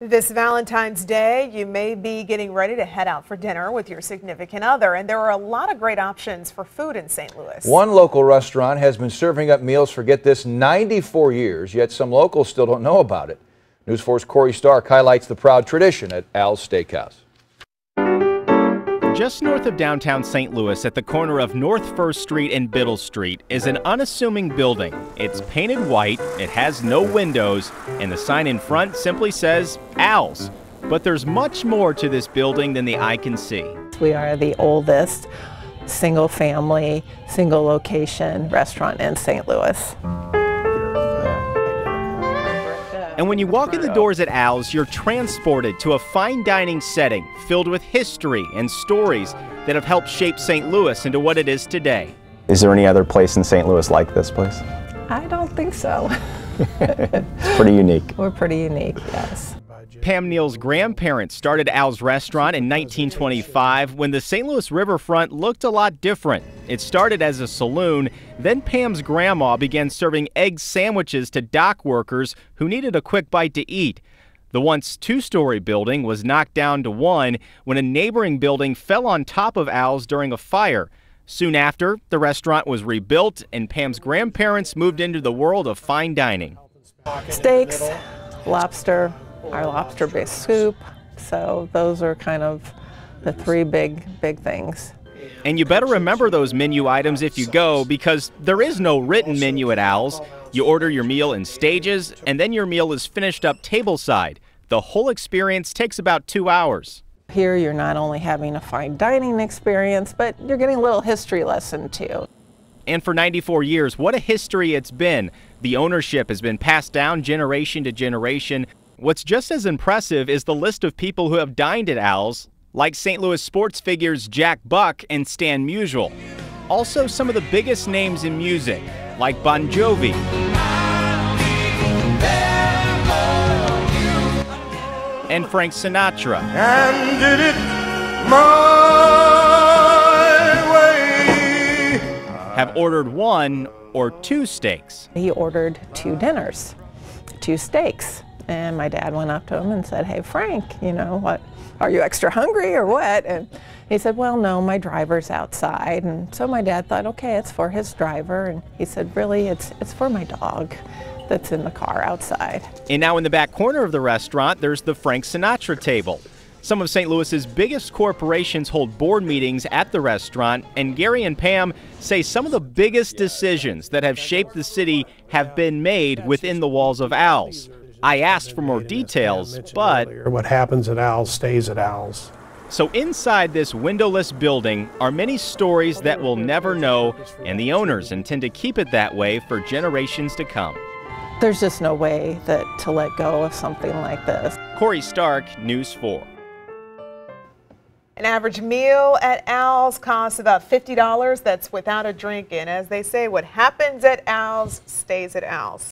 This Valentine's Day, you may be getting ready to head out for dinner with your significant other, and there are a lot of great options for food in St. Louis. One local restaurant has been serving up meals for, get this, 94 years, yet some locals still don't know about it. News 4's Corey Stark highlights the proud tradition at Al's Steakhouse. Just north of downtown St. Louis at the corner of North 1st Street and Biddle Street is an unassuming building. It's painted white, it has no windows, and the sign in front simply says Al's. But there's much more to this building than the eye can see. We are the oldest single family, single location restaurant in St. Louis. And when you walk in the doors at Al's, you're transported to a fine dining setting filled with history and stories that have helped shape St. Louis into what it is today. Is there any other place in St. Louis like this place? I don't think so. It's pretty unique. We're pretty unique, yes. Pam Neal's grandparents started Al's restaurant in 1925 when the St. Louis riverfront looked a lot different. It started as a saloon, then Pam's grandma began serving egg sandwiches to dock workers who needed a quick bite to eat. The once two-story building was knocked down to one when a neighboring building fell on top of Al's during a fire. Soon after, the restaurant was rebuilt and Pam's grandparents moved into the world of fine dining. Steaks, lobster, our lobster-based soup, so those are kind of the three big things. And you better remember those menu items if you go, because there is no written menu at Al's. You order your meal in stages, and then your meal is finished up tableside. The whole experience takes about 2 hours. Here you're not only having a fine dining experience, but you're getting a little history lesson too. And for 94 years, what a history it's been. The ownership has been passed down generation to generation. What's just as impressive is the list of people who have dined at Al's, like St. Louis sports figures Jack Buck and Stan Musial. Also some of the biggest names in music, like Bon Jovi, and Frank Sinatra. And did it my way. Have ordered one or two steaks. He ordered 2 dinners, 2 steaks. And my dad went up to him and said, "Hey, Frank, you know, what, are you extra hungry or what?" And he said, "Well, no, my driver's outside." And so my dad thought, okay, it's for his driver. And he said, "Really, it's for my dog that's in the car outside." And now in the back corner of the restaurant, there's the Frank Sinatra table. Some of St. Louis's biggest corporations hold board meetings at the restaurant, and Gary and Pam say some of the biggest decisions that have shaped the city have been made within the walls of Al's. I asked for more details, but what happens at Al's stays at Al's. So inside this windowless building are many stories that we'll never know, and the owners intend to keep it that way for generations to come. There's just no way to let go of something like this. Corey Stark, News 4. An average meal at Al's costs about $50. That's without a drink. And as they say, what happens at Al's stays at Al's.